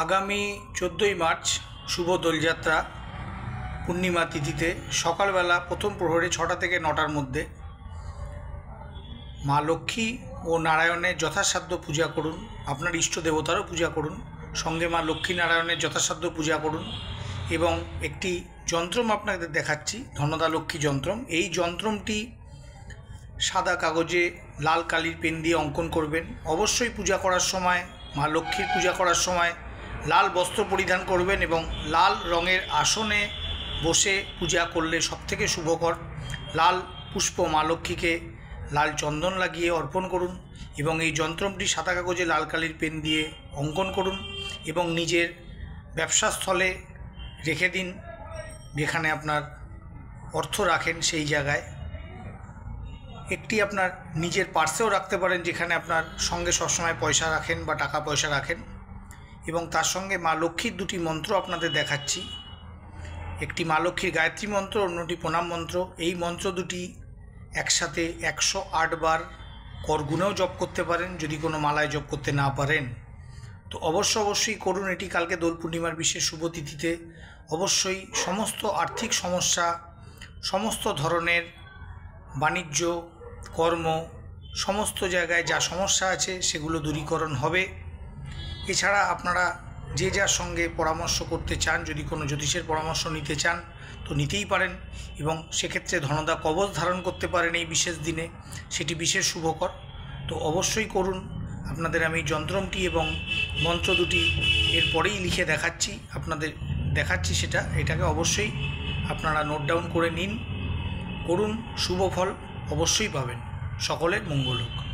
আগামী 14ই মার্চ শুভ দোলযাত্রা পূর্ণিমা তিথিতে সকালবেলা প্রথম প্রহরে 6টা থেকে 9টার মধ্যে মা লক্ষ্মী ও নারায়ণের যথাসাধ্য পূজা করুন। আপনার ইষ্ট দেবতারও পূজা করুন, সঙ্গে মা লক্ষ্মী নারায়ণের যথাসাধ্য পূজা করুন। এবং একটি যন্ত্রম আপনাদের দেখাচ্ছি, ধনদা লক্ষ্মী যন্ত্রম। এই যন্ত্রমটি সাদা কাগজে লাল কালির পেন দিয়ে অঙ্কন করবেন। অবশ্যই পূজা করার সময়, মা লক্ষ্মীর পূজা করার সময় লাল বস্ত্র পরিধান করবেন এবং লাল রঙের আসনে বসে পূজা করলে সবথেকে শুভকর। লাল পুষ্প মা লক্ষ্মীকে লাল চন্দন লাগিয়ে অর্পণ করুন এবং এই যন্ত্রটি সাদা কাগজে লাল কালির পেন দিয়ে অঙ্কন করুন এবং নিজের ব্যবসাস্থলে রেখে দিন, যেখানে আপনার অর্থ রাখেন সেই জায়গায়। একটি আপনার নিজের পার্সেও রাখতে পারেন, যেখানে আপনার সঙ্গে সবসময় পয়সা রাখেন বা টাকা পয়সা রাখেন। এবং তার সঙ্গে মা লক্ষ্মীর দুটি মন্ত্র আপনাদের দেখাচ্ছি। একটি মা লক্ষ্মীর গায়ত্রী মন্ত্র, অন্যটি প্রণাম মন্ত্র। এই মন্ত্র দুটি একসাথে 108 বার করগুণেও জপ করতে পারেন, যদি কোনো মালায় জপ করতে না পারেন তো অবশ্যই করুন। এটি কালকে দোল পূর্ণিমার বিশেষ শুভ তিথিতে অবশ্যই সমস্ত আর্থিক সমস্যা, সমস্ত ধরনের বাণিজ্য, কর্ম, সমস্ত জায়গায় যা সমস্যা আছে সেগুলো দূরীকরণ হবে। এছাড়া আপনারা যে যার সঙ্গে পরামর্শ করতে চান, যদি কোনো জ্যোতিষের পরামর্শ নিতে চান তো নিতেই পারেন এবং সেক্ষেত্রে ধনদা কবচ ধারণ করতে পারেন এই বিশেষ দিনে, সেটি বিশেষ শুভকর। তো অবশ্যই করুন। আপনাদের আমি যন্ত্রমটি এবং মন্ত্র দুটি এরপরেই লিখে আপনাদের দেখাচ্ছি এটাকে অবশ্যই আপনারা নোট ডাউন করে নিন, করুন। শুভ ফল অবশ্যই পাবেন। সকলের মঙ্গল হোক।